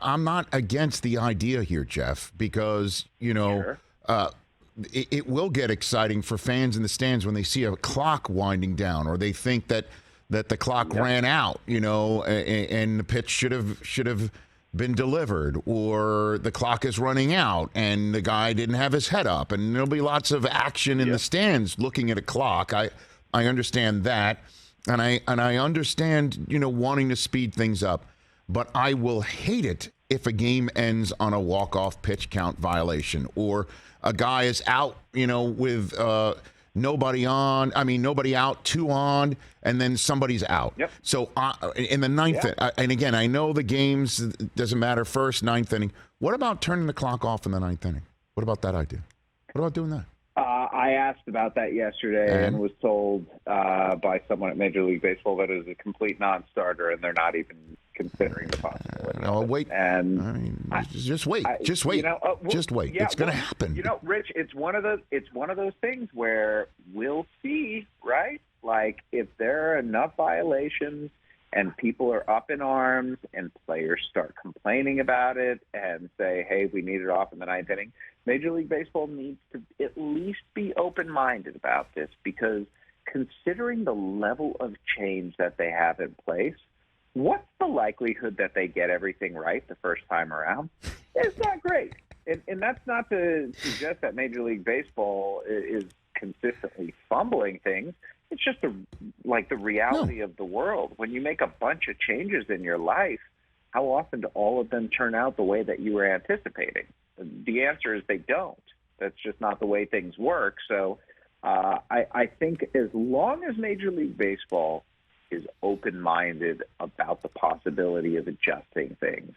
I'm not against the idea here, Jeff, because, Sure. It will get exciting for fans in the stands when they see a clock winding down, or they think that the clock ran out, and the pitch should have been delivered, or the clock is running out and the guy didn't have his head up, and there'll be lots of action in the stands looking at a clock. I understand that, and I understand wanting to speed things up, but I will hate it if a game ends on a walk-off pitch count violation, or a guy is out, with nobody out, 2 on, and then somebody's out. Yep. So in the ninth, and again, I know the games, doesn't matter, first, ninth inning. What about turning the clock off in the ninth inning? What about that idea? What about doing that? I asked about that yesterday and was told by someone at Major League Baseball that it was a complete non-starter, and they're not even considering the possibility. No, wait. And just wait. Just wait. Just wait. Yeah, it's going to happen. Rich, it's one of those things where we'll see, right? Like, if there are enough violations and people are up in arms and players start complaining about it and say, hey, we need it off in the ninth inning, Major League Baseball needs to at least be open-minded about this, because considering the level of change that they have in place, what's the likelihood that they get everything right the first time around? It's not great. And that's not to suggest that Major League Baseball is consistently fumbling things. It's just the reality of the world. When you make a bunch of changes in your life, how often do all of them turn out the way that you were anticipating? The answer is they don't. That's just not the way things work. So I think as long as Major League Baseball is open-minded about the possibility of adjusting things,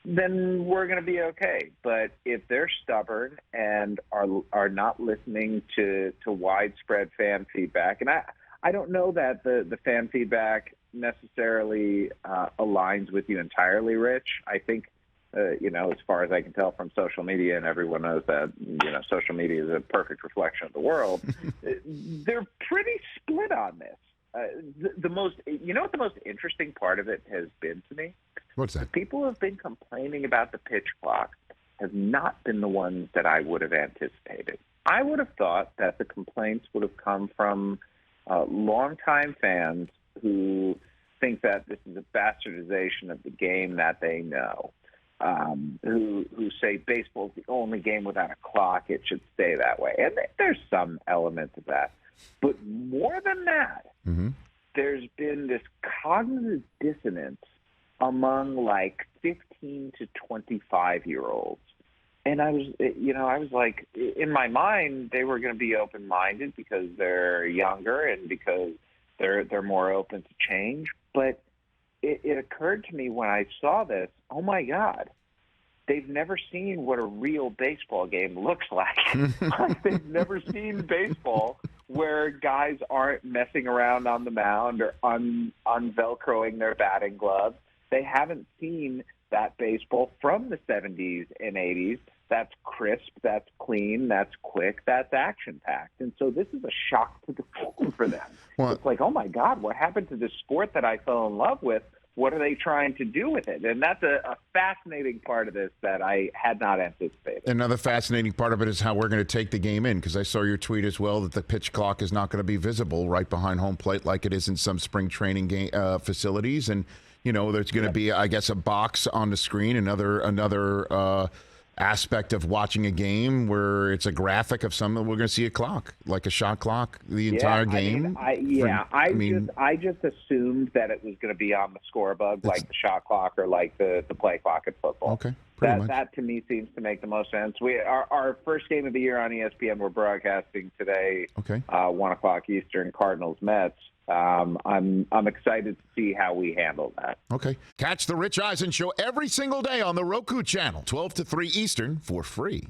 then we're going to be okay. But if they're stubborn and are not listening to widespread fan feedback, and I don't know that the fan feedback necessarily aligns with you entirely, Rich. I think, as far as I can tell from social media, and everyone knows that, social media is a perfect reflection of the world, they're pretty split on this. What the most interesting part of it has been to me? What's that? The people who have been complaining about the pitch clock have not been the ones that I would have anticipated. I would have thought that the complaints would have come from longtime fans who think that this is a bastardization of the game that they know, who say baseball is the only game without a clock, it should stay that way. And there's some element of that. But more than that, there's been this cognitive dissonance among like 15 to 25-year-olds. And I was like, in my mind, they were going to be open-minded because they're younger and because they're more open to change. But it occurred to me when I saw this, oh my God, they've never seen what a real baseball game looks like. They've never seen baseball where guys aren't messing around on the mound or unvelcroing their batting gloves. They haven't seen that baseball from the 70s and 80s. That's crisp, that's clean, that's quick, that's action-packed. And so this is a shock to the system for them. Well, it's like, oh, my God, what happened to this sport that I fell in love with? What are they trying to do with it? And that's a fascinating part of this that I had not anticipated. Another fascinating part of it is how we're going to take the game in, because I saw your tweet as well that the pitch clock is not going to be visible right behind home plate like it is in some spring training facilities. And, there's going to be, I guess, a box on the screen, another aspect of watching a game where it's a graphic of something. We're going to see a clock, like a shot clock, the entire game. I just assumed that it was going to be on the scoreboard, like the shot clock or like the play clock at football. Okay, that to me seems to make the most sense. Our first game of the year on ESPN, we're broadcasting today. Okay, 1:00 Eastern, Cardinals Mets. I'm excited to see how we handle that. Okay. Catch the Rich Eisen Show every single day on the Roku channel, 12 to 3 Eastern, for free.